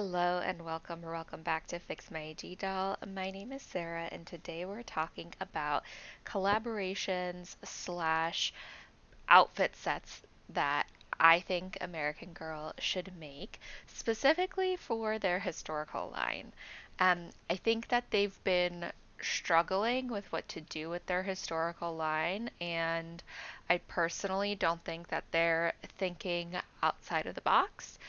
Hello and welcome or welcome back to Fix My AG Doll. My name is Sarah and today we're talking about collaborations slash outfit sets that I think American Girl should make specifically for their historical line. I think that they've been struggling with what to do with their historical line, and I personally don't think that they're thinking outside of the box.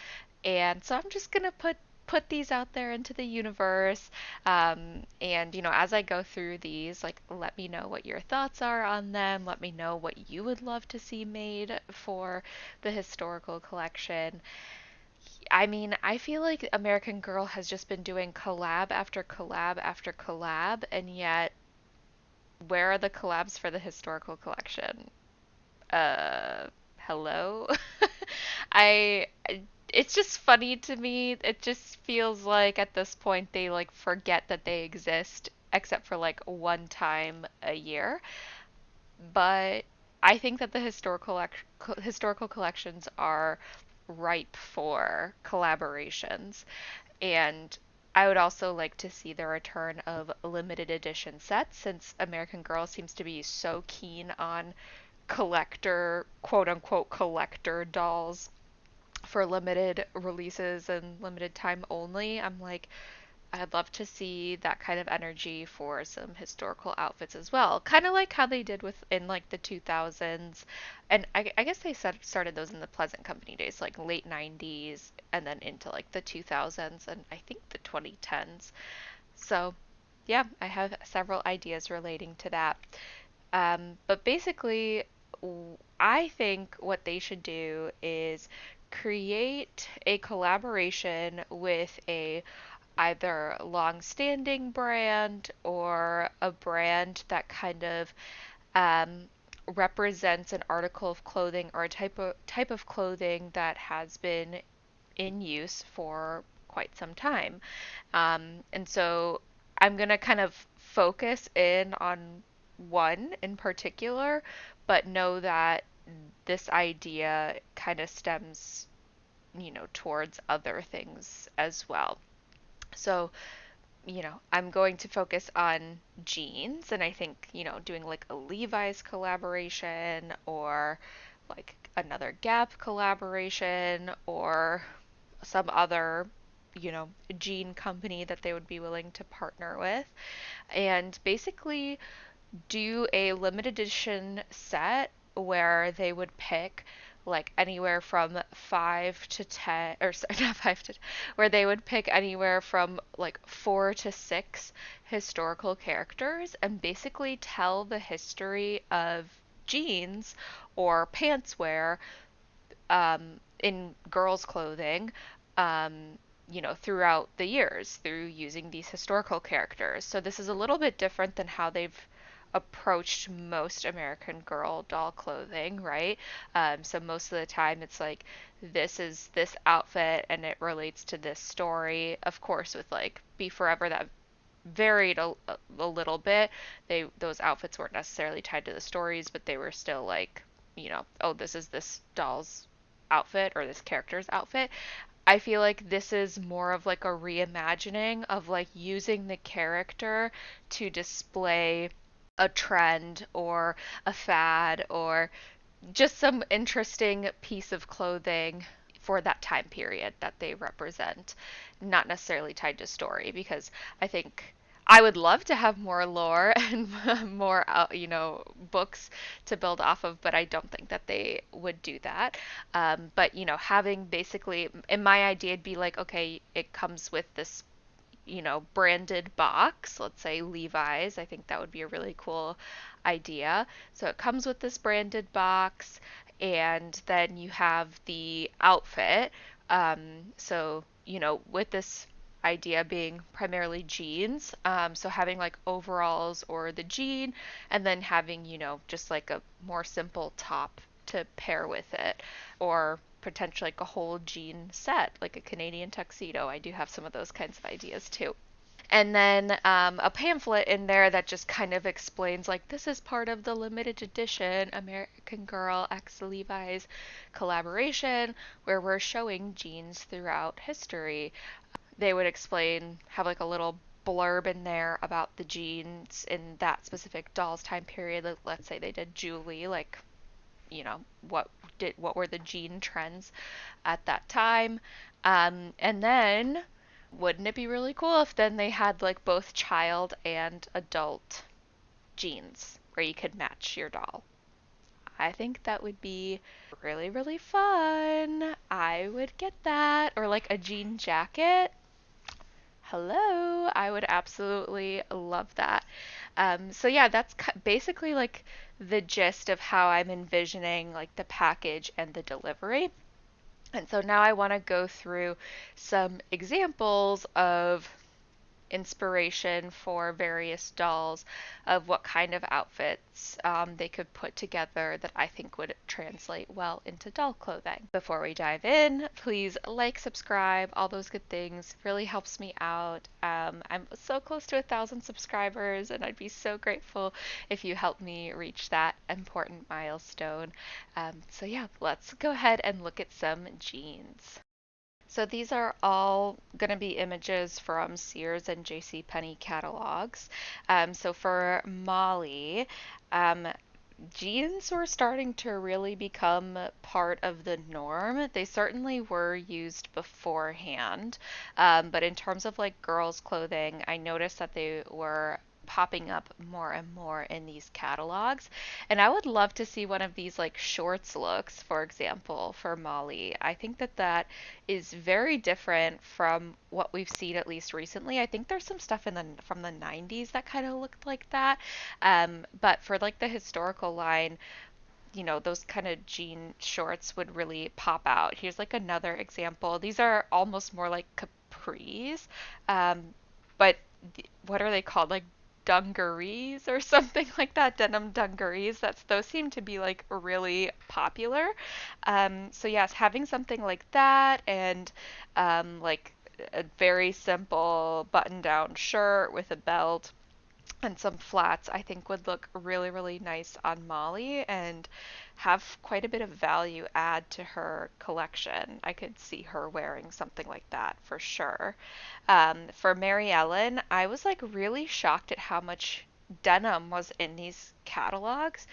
And so I'm just gonna put these out there into the universe. And as I go through these, like, let me know what your thoughts are on them. Let me know what you would love to see made for the historical collection. I mean, I feel like American Girl has just been doing collab after collab after collab, and yet where are the collabs for the historical collection? uh Hello. I it's just funny to me. It just feels like at this point they like forget that they exist except for like one time a year. But I think that the historical collections are ripe for collaborations, and I would also like to see the return of limited edition sets since American Girl seems to be so keen on collector, quote unquote, collector dolls for limited releases and limited time only. I'm like, I'd love to see that kind of energy for some historical outfits as well. Kind of like how they did with in like the 2000s. And I guess they started those in the Pleasant Company days, like late 90s and then into like the 2000s and I think the 2010s. So, yeah, I have several ideas relating to that. But basically, I think what they should do is create a collaboration with a either long-standing brand or a brand that kind of um, represents an article of clothing or a type of clothing that has been in use for quite some time. And so I'm going to kind of focus in on one in particular, but know that this idea kind of stems, towards other things as well. So, I'm going to focus on jeans, and I think, doing like a Levi's collaboration or like another Gap collaboration or some other, jean company that they would be willing to partner with, and basically do a limited edition set where they would pick like anywhere from 5 to 10, or sorry, not 5 to 10, where they would pick anywhere from like 4 to 6 historical characters and basically tell the history of jeans or pants wear in girls' clothing, throughout the years through using these historical characters. So this is a little bit different than how they've approached most American Girl doll clothing, right? So most of the time it's like this is this outfit and it relates to this story. Of course, with like Be Forever, that varied a little bit. Those outfits weren't necessarily tied to the stories, but they were still like, oh, this is this doll's outfit or this character's outfit. I feel like this is more of like a reimagining of like using the character to display a trend or a fad or just some interesting piece of clothing for that time period that they represent, not necessarily tied to story, because I think I would love to have more lore and more, books to build off of, but I don't think that they would do that. But, having basically, in my idea, it'd be like, okay, it comes with this branded box, let's say Levi's. I think that would be a really cool idea. So it comes with this branded box, and then you have the outfit. So, with this idea being primarily jeans, so having like overalls or the jean, and then having, just like a more simple top to pair with it, or potentially like a whole jean set, like a Canadian tuxedo. I do have some of those kinds of ideas too. And then a pamphlet in there that just kind of explains like this is part of the limited edition American Girl x Levi's collaboration where we're showing jeans throughout history. they would explain, have like a little blurb in there about the jeans in that specific doll's time period. Like, let's say they did Julie, like, you know, what were the jean trends at that time. And then wouldn't it be really cool if then they had like both child and adult jeans where you could match your doll? I think that would be really, really fun. I would get that. Or like a jean jacket. Hello, I would absolutely love that. So yeah, that's basically like the gist of how I'm envisioning like the package and the delivery. And so now I want to go through some examples of inspiration for various dolls of what kind of outfits they could put together that I think would translate well into doll clothing. Before we dive in, please like, subscribe, all those good things. Really helps me out. I'm so close to 1,000 subscribers, and I'd be so grateful if you help me reach that important milestone. So yeah, let's go ahead and look at some jeans. So these are all going to be images from Sears and JCPenney catalogs. So for Molly, um, jeans were starting to really become part of the norm. They certainly were used beforehand, but in terms of like girls' clothing, I noticed that they were popping up more and more in these catalogs. And I would love to see one of these like shorts looks, for example, for Molly. I think that that is very different from what we've seen at least recently. I think there's some stuff in the from the 90s that kind of looked like that. But for like the historical line, those kind of jean shorts would really pop out. Here's like another example. These are almost more like capris, but what are they called? Like dungarees or something like that, denim dungarees. Those seem to be like really popular. So yes, having something like that and like a very simple button-down shirt with a belt and some flats, I think would look really, really nice on Molly and have quite a bit of value add to her collection. I could see her wearing something like that for sure. For Mary Ellen, I was like really shocked at how much denim was in these catalogs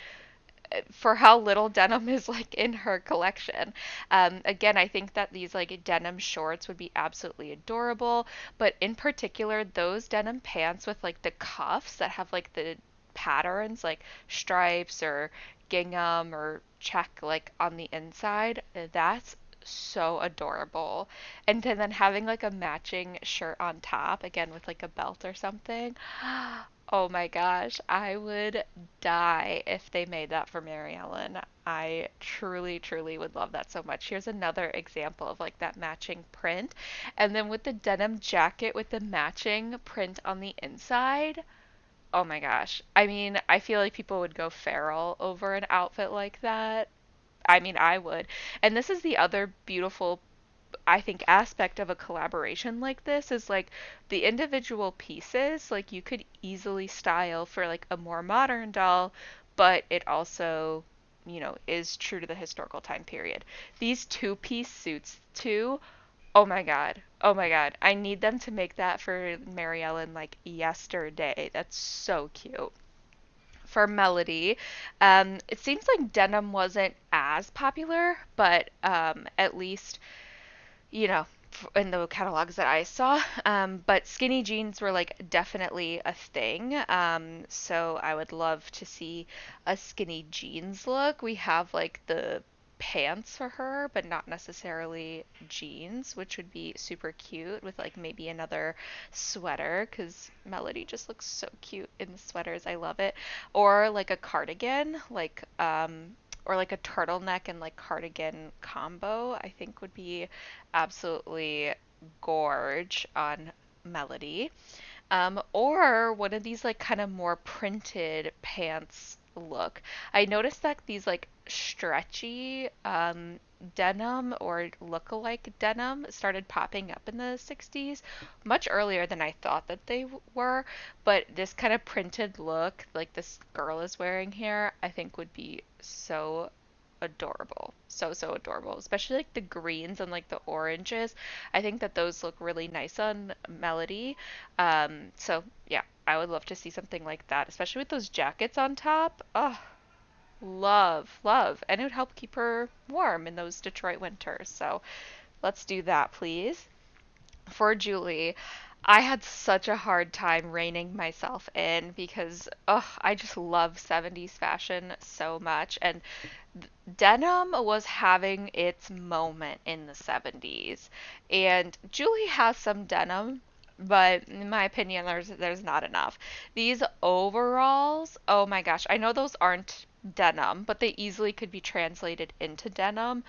for how little denim is like in her collection. Again, I think that these like denim shorts would be absolutely adorable, but in particular, those denim pants with like the cuffs that have like the patterns like stripes or gingham or check like on the inside, that's so adorable. And then having like a matching shirt on top, again with like a belt or something. Oh my gosh, I would die if they made that for Mary Ellen. I truly, truly would love that so much. Here's another example of like that matching print. And then with the denim jacket with the matching print on the inside. Oh my gosh. I mean, I feel like people would go feral over an outfit like that. I mean, I would. And this is the other beautiful, I think, aspect of a collaboration like this is like the individual pieces, like you could easily style for like a more modern doll, but it also, is true to the historical time period. These two-piece suits too. Oh my God. Oh my God. I need them to make that for Mary Ellen like yesterday. That's so cute. For Melody, it seems like denim wasn't as popular, but at least in the catalogs that I saw. But skinny jeans were like definitely a thing. So I would love to see a skinny jeans look. We have like the pants for her, but not necessarily jeans, which would be super cute with like maybe another sweater because Melody just looks so cute in the sweaters. I love it. Or like a cardigan, or like a turtleneck and like cardigan combo, I think would be absolutely gorge on Melody. Or one of these like kind of more printed pants look. I noticed that these like stretchy denim or look-alike denim started popping up in the 60s much earlier than I thought that they were, but this kind of printed look like this girl is wearing here, I think would be so adorable. So, so adorable. Especially like the greens and like the oranges. I think that those look really nice on Melody. So yeah, I would love to see something like that, especially with those jackets on top. Oh, love, love. And it would help keep her warm in those Detroit winters. So let's do that, please. For Julie, I had such a hard time reining myself in because I just love 70s fashion so much, and denim was having its moment in the 70s. And Julie has some denim, but in my opinion there's not enough. These overalls, oh my gosh, I know those aren't denim, but they easily could be translated into denim.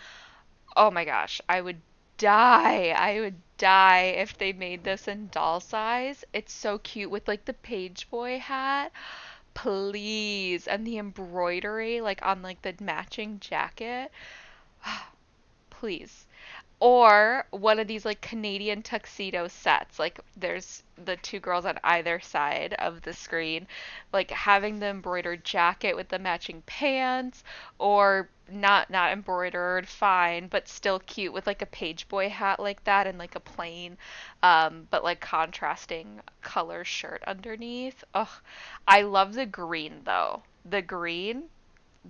Oh my gosh, I would die. I would die if they made this in doll size. It's so cute with like the page boy hat. Please. And the embroidery like on like the matching jacket. Please. Or one of these like Canadian tuxedo sets. Like there's the two girls on either side of the screen, like having the embroidered jacket with the matching pants, or not embroidered, fine, but still cute with like a page boy hat like that and like a plain but like contrasting color shirt underneath. Ugh. I love the green though. The green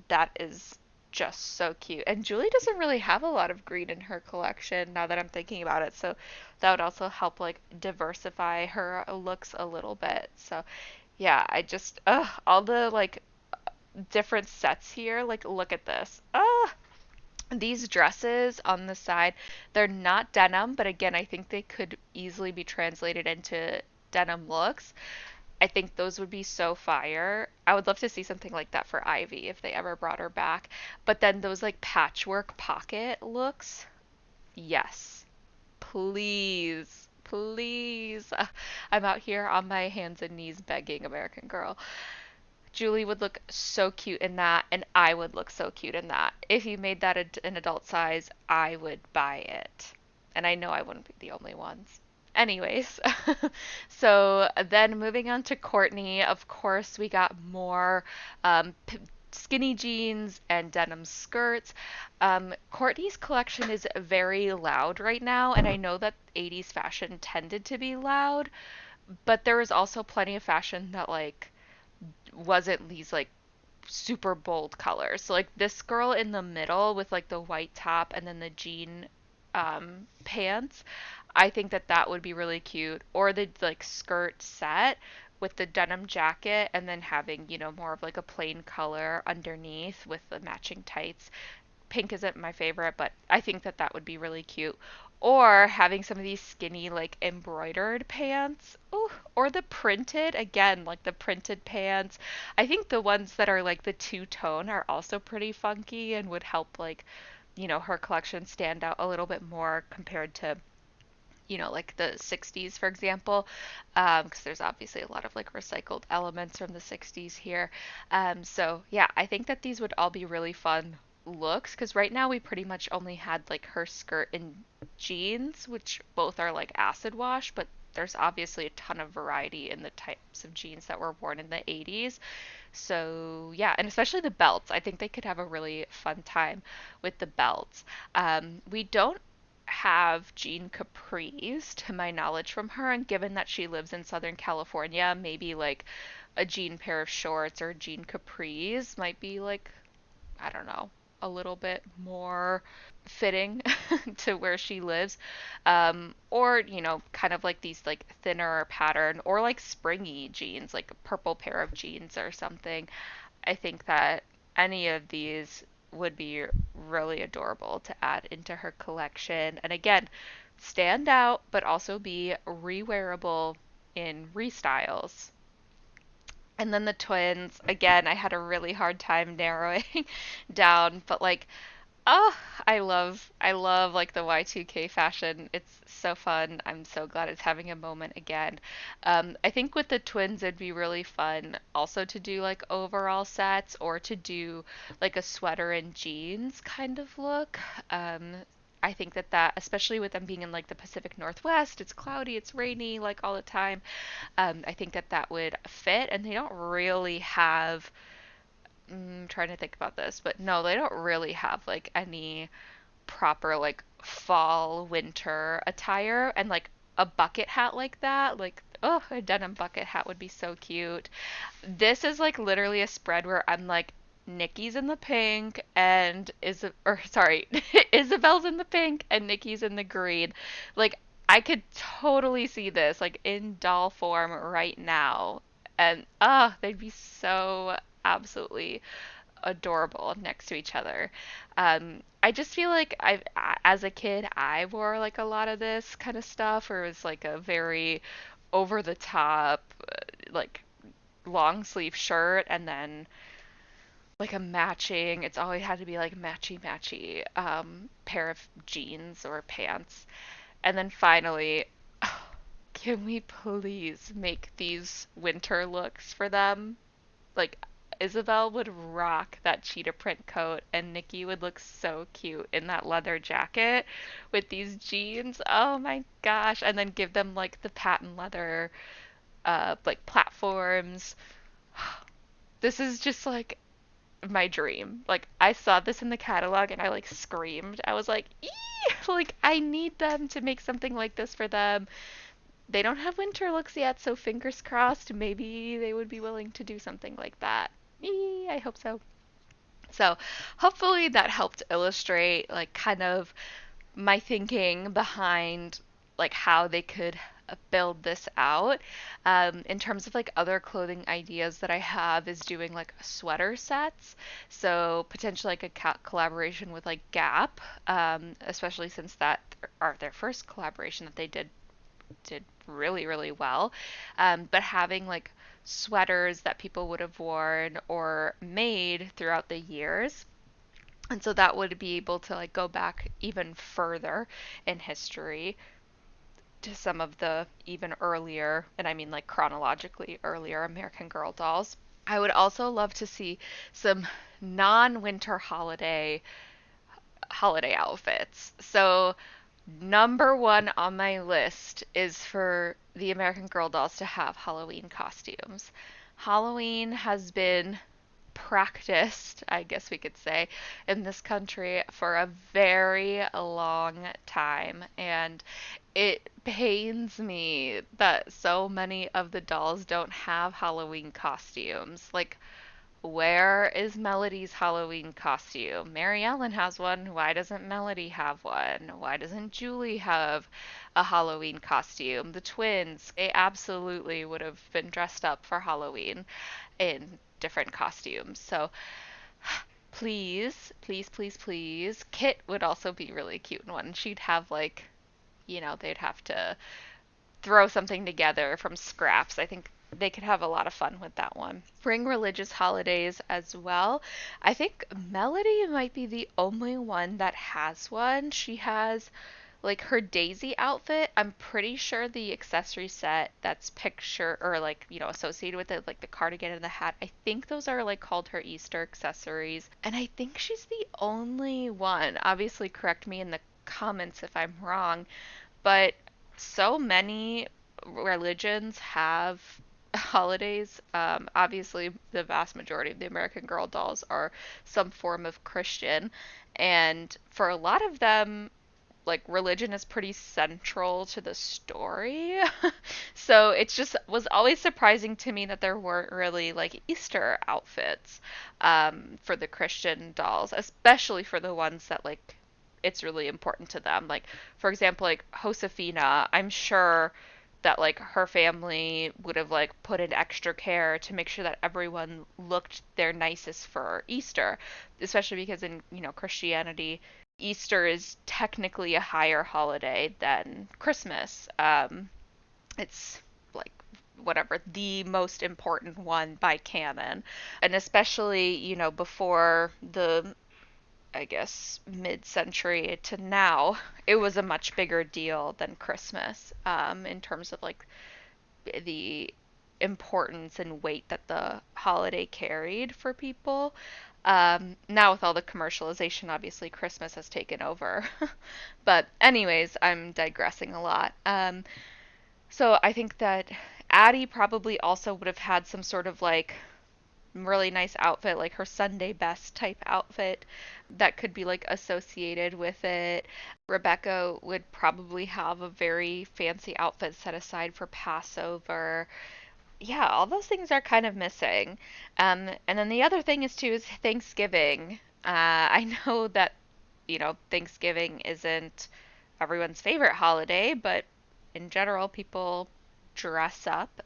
that is just so cute. And Julie doesn't really have a lot of green in her collection now that I'm thinking about it. So that would also help like diversify her looks a little bit. So yeah, I just all the like different sets here. Like look at this. These dresses on the side, they're not denim, but again, I think they could easily be translated into denim looks. I think those would be so fire. I would love to see something like that for Ivy if they ever brought her back. But then those like patchwork pocket looks, yes. Please, please. I'm out here on my hands and knees begging American Girl. Julie would look so cute in that, and I would look so cute in that. If you made that an adult size, I would buy it. And I know I wouldn't be the only ones. Anyways, so then moving on to Courtney, of course, we got more skinny jeans and denim skirts. Courtney's collection is very loud right now, and I know that 80s fashion tended to be loud, but there was also plenty of fashion that like wasn't these like super bold colors. So like this girl in the middle with like the white top and then the jean pants, I think that that would be really cute. Or the like skirt set with the denim jacket and then having, you know, more of like a plain color underneath with the matching tights. Pink isn't my favorite, but I think that that would be really cute. Or having some of these skinny, like embroidered pants. Ooh, or the printed, again, like the printed pants. I think the ones that are like the two tone are also pretty funky and would help, like, you know, her collection stand out a little bit more compared to, you know, like the 60s, for example, because there's obviously a lot of like recycled elements from the 60s here. So yeah, I think that these would all be really fun looks because right now we pretty much only had like her skirt and jeans, which both are like acid wash, but there's obviously a ton of variety in the types of jeans that were worn in the 80s. So yeah, and especially the belts. I think they could have a really fun time with the belts. We don't have jean capris to my knowledge from her, and given that she lives in Southern California, maybe like a jean pair of shorts or jean capris might be like, I don't know, a little bit more fitting to where she lives. Or, you know, kind of like these like thinner pattern or like springy jeans, like a purple pair of jeans or something. I think that any of these would be really adorable to add into her collection. And again, stand out, but also be rewearable in restyles. And then the twins, again, I had a really hard time narrowing down, but like, oh, I love like the Y2K fashion. It's so fun. I'm so glad it's having a moment again. I think with the twins, it'd be really fun also to do like overall sets or to do like a sweater and jeans kind of look. I think that especially with them being in like the Pacific Northwest, it's cloudy, it's rainy, like all the time. I think that that would fit, and they don't really have trying to think about this, but no, they don't really have like any proper like fall winter attire, and like a bucket hat like that, like oh, a denim bucket hat would be so cute. This is like literally a spread where I'm like, Nikki's in the pink and or sorry, Isabel's in the pink and Nikki's in the green. Like I could totally see this like in doll form right now. And they'd be so absolutely adorable next to each other. I just feel like as a kid, I wore like a lot of this kind of stuff, or it was like a very over the top, like long sleeve shirt, and then like a matching, it's always had to be like matchy matchy pair of jeans or pants. And then finally, can we please make these winter looks for them? Like Isabel would rock that cheetah print coat, and Nikki would look so cute in that leather jacket with these jeans. Oh my gosh. And then give them like the patent leather like platforms. This is just like my dream. Like I saw this in the catalog and I like screamed. I was like, "Ee!" Like I need them to make something like this for them. They don't have winter looks yet, so fingers crossed, maybe they would be willing to do something like that. I hope so. So, hopefully that helped illustrate like kind of my thinking behind like how they could build this out. In terms of like other clothing ideas that I have is doing like sweater sets. So potentially like a collaboration with like Gap, especially since that are their first collaboration that they did really, really well. But having like sweaters that people would have worn or made throughout the years. And so that would be able to like go back even further in history to some of the even earlier, and I mean like chronologically earlier American Girl dolls. I would also love to see some non-winter holiday outfits. So number one on my list is for the American Girl dolls to have Halloween costumes. Halloween has been practiced, I guess we could say, in this country for a very long time. And it pains me that so many of the dolls don't have Halloween costumes. Like, where is Melody's Halloween costume? Mary Ellen has one. Why doesn't Melody have one? Why doesn't Julie have a Halloween costume? The twins, they absolutely would have been dressed up for Halloween in different costumes. So please, please, please, please. Kit would also be really cute in one. She'd have like, they'd have to throw something together from scraps. I think they could have a lot of fun with that one. Bring religious holidays as well. I think Melody might be the only one that has one. She has like her Daisy outfit. I'm pretty sure the accessory set that's picture or like, associated with it, like the cardigan and the hat, I think those are like called her Easter accessories. And I think she's the only one. Obviously, correct me in the comments if I'm wrong, but so many religions have holidays. Obviously, the vast majority of the American Girl dolls are some form of Christian, and for a lot of them, like religion is pretty central to the story. So it just was always surprising to me that there weren't really like Easter outfits for the Christian dolls, especially for the ones that like it's really important to them. Like for example, like Josefina, I'm sure that like her family would have like put in extra care to make sure that everyone looked their nicest for Easter, especially because in, Christianity, Easter is technically a higher holiday than Christmas. It's like whatever the most important one by canon, and especially before the, I guess, mid-century to now, it was a much bigger deal than Christmas, in terms of like the importance and weight that the holiday carried for people. Now with all the commercialization, obviously Christmas has taken over. But anyways, I'm digressing a lot. So I think that Addie probably also would have had some sort of like really nice outfit, like her Sunday best type outfit that could be like associated with it. Rebecca would probably have a very fancy outfit set aside for Passover. Yeah, all those things are kind of missing. And then the other thing is too is Thanksgiving. I know that, Thanksgiving isn't everyone's favorite holiday, but in general, people dress up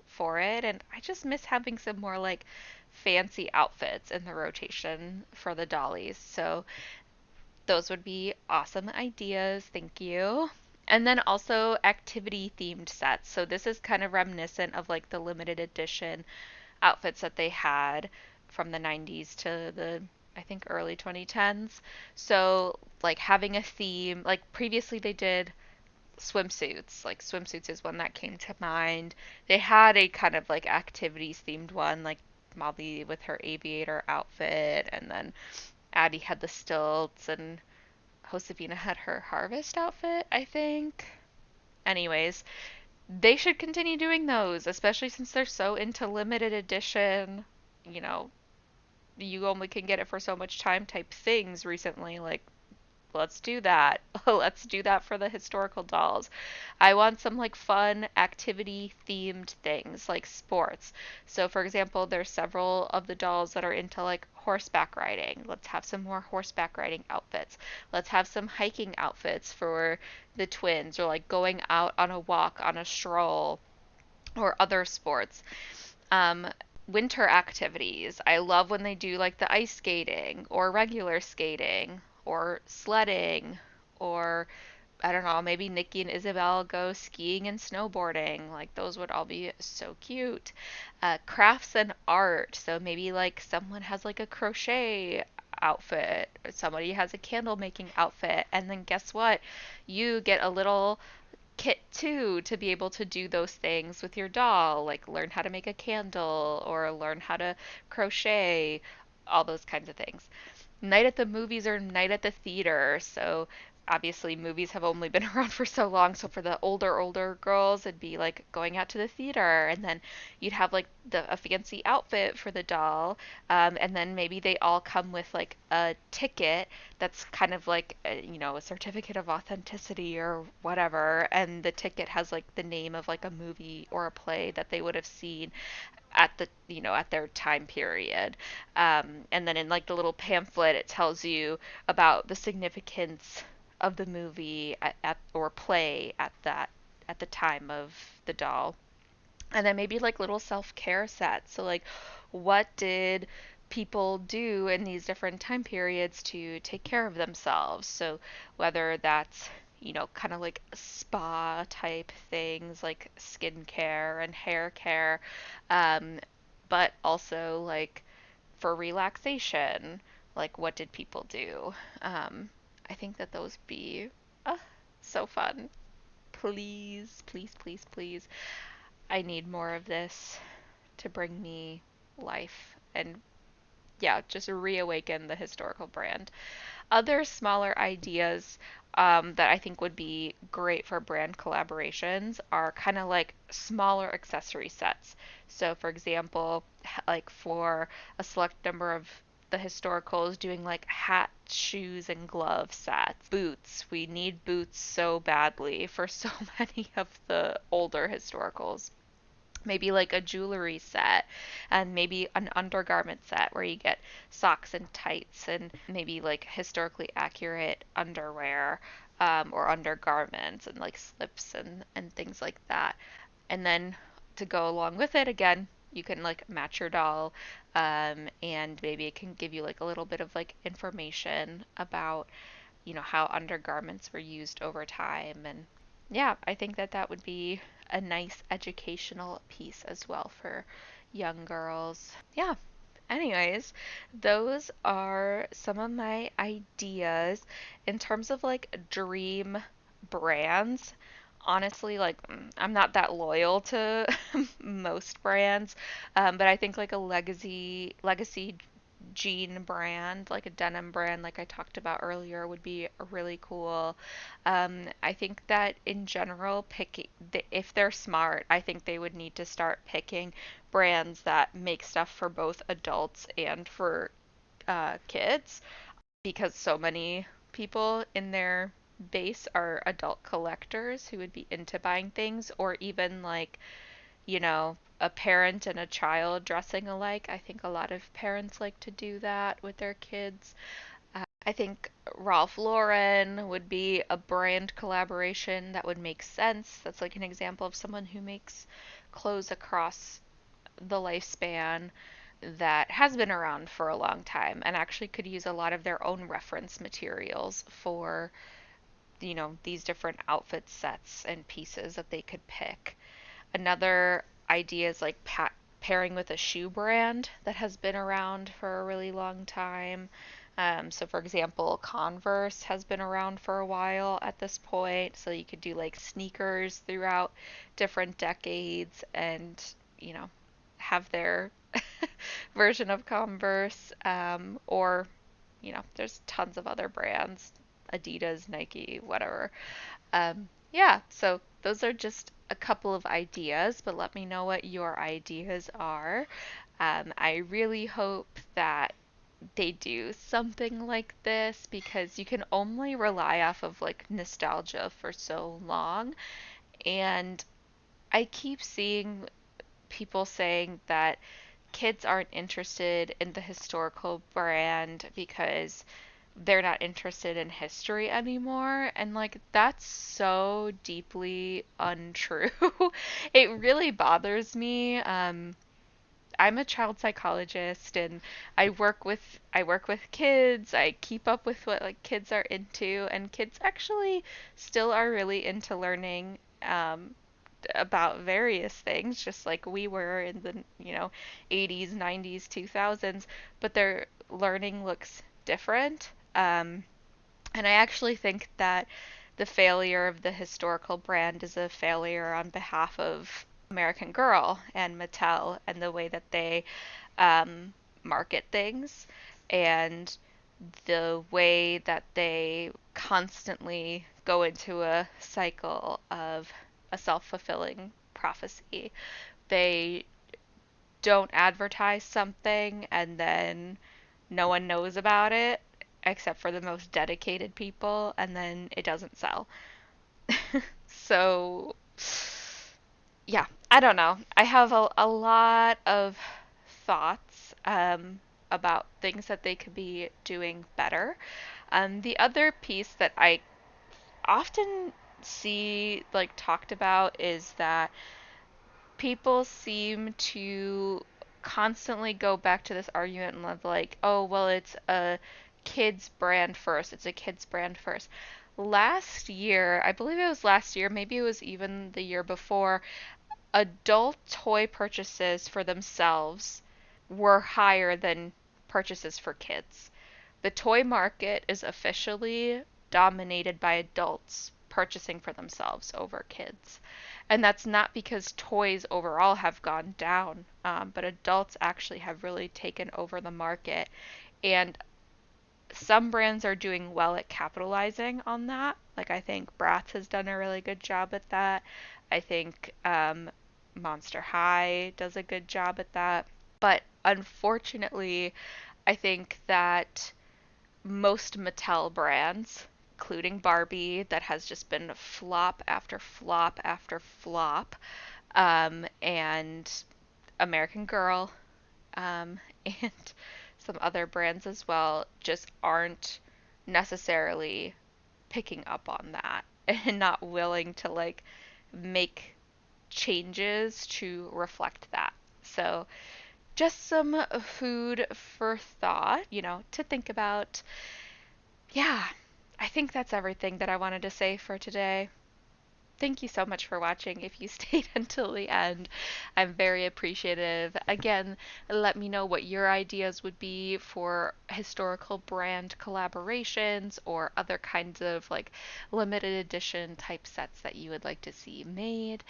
for it, and I just miss having some more like fancy outfits in the rotation for the dollies. So those would be awesome ideas. Thank you. And then also activity themed sets. So this is kind of reminiscent of like the limited edition outfits that they had from the 90s to the I think early 2010s. So like having a theme, like previously they did swimsuits. Like swimsuits is one that came to mind. They had a kind of like activities themed one, like Molly with her aviator outfit, and then Addie had the stilts, and Josefina had her harvest outfit, I think. Anyways, they should continue doing those, especially since they're so into limited edition, you know, you only can get it for so much time type things recently. Like, let's do that. Let's do that for the historical dolls. I want some like fun activity themed things like sports. So for example, there's several of the dolls that are into like horseback riding. Let's have some more horseback riding outfits. Let's have some hiking outfits for the twins or like going out on a walk, on a stroll or other sports. Um, Winter activities. I love when they do like the ice skating or regular skating or sledding or I don't know, maybe Nikki and Isabel go skiing and snowboarding. Like those would all be so cute. Crafts and art. So maybe like someone has like a crochet outfit, or somebody has a candle making outfit, and then guess what? You get a little kit too to be able to do those things with your doll, like learn how to make a candle or learn how to crochet, all those kinds of things. Night at the movies or night at the theater. So obviously movies have only been around for so long, so for the older girls it'd be like going out to the theater, and then you'd have like a fancy outfit for the doll, and then maybe they all come with like a ticket that's kind of like a certificate of authenticity or whatever, and the ticket has like the name of like a movie or a play that they would have seen at at their time period. And then in like the little pamphlet, it tells you about the significance of the movie or play at the time of the doll. And then maybe like little self-care sets. So like what did people do in these different time periods to take care of themselves? So whether that's kind of like spa type things like skincare and hair care, um, but also like for relaxation, like what did people do? I think that those be uh, so fun. Please, please, please, please. I need more of this to bring me life and yeah, just reawaken the historical brand. Other smaller ideas that I think would be great for brand collaborations are kind of like smaller accessory sets. So, for example, like for a select number of the historicals doing like hat, shoes, and glove sets. Boots. We need boots so badly for so many of the older historicals. Maybe like a jewelry set and maybe an undergarment set where you get socks and tights and maybe like historically accurate underwear, or undergarments and like slips and things like that. And then to go along with it, again, you can like match your doll, and maybe it can give you like a little bit of like information about how undergarments were used over time. And yeah, I think that that would be a nice educational piece as well for young girls. Yeah. Anyways, those are some of my ideas in terms of like dream brands. Honestly, like I'm not that loyal to most brands, but I think like a legacy jean brand, like a denim brand, like I talked about earlier, would be really cool. I think that in general, if they're smart, I think they would need to start picking brands that make stuff for both adults and for kids, because so many people in their base are adult collectors who would be into buying things, or even like, a parent and a child dressing alike. I think a lot of parents like to do that with their kids. I think Ralph Lauren would be a brand collaboration that would make sense. That's like an example of someone who makes clothes across the lifespan that has been around for a long time and actually could use a lot of their own reference materials for, these different outfit sets and pieces that they could pick. Another idea is like pairing with a shoe brand that has been around for a really long time. So, for example, Converse has been around for a while at this point. So, you could do like sneakers throughout different decades and, you know, have their version of Converse. Or, there's tons of other brands, Adidas, Nike, whatever. Yeah, so those are just a couple of ideas, but let me know what your ideas are. I really hope that they do something like this because you can only rely off of like nostalgia for so long. And I keep seeing people saying that kids aren't interested in the historical brand because they're not interested in history anymore. And like, that's so deeply untrue. It really bothers me. I'm a child psychologist and I work with kids. I keep up with what like kids are into, and kids actually still are really into learning about various things, just like we were in the, 80s, 90s, 2000s, but their learning looks different. And I actually think that the failure of the historical brand is a failure on behalf of American Girl and Mattel and the way that they um, market things and the way that they constantly go into a cycle of a self fulfilling prophecy. They don't advertise something and then no one knows about it except for the most dedicated people, and then it doesn't sell. So, yeah, I don't know. I have a lot of thoughts about things that they could be doing better. The other piece that I often see like talked about is that people seem to constantly go back to this argument of like, oh, well, it's a kids brand first. It's a kids brand first. Last year, I believe it was last year, maybe it was even the year before, adult toy purchases for themselves were higher than purchases for kids. The toy market is officially dominated by adults purchasing for themselves over kids. And that's not because toys overall have gone down, but adults actually have really taken over the market. And some brands are doing well at capitalizing on that. Like, I think Bratz has done a really good job at that. I think Monster High does a good job at that. But unfortunately, I think that most Mattel brands, including Barbie, that has just been flop after flop after flop, and American Girl, and some other brands as well, just aren't necessarily picking up on that and not willing to like make changes to reflect that. So, just some food for thought, to think about. Yeah, I think that's everything that I wanted to say for today. Thank you so much for watching. If you stayed until the end, I'm very appreciative. Again, let me know what your ideas would be for historical brand collaborations or other kinds of like limited edition type sets that you would like to see made.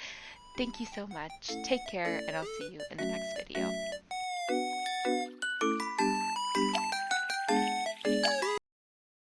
Thank you so much. Take care, and I'll see you in the next video.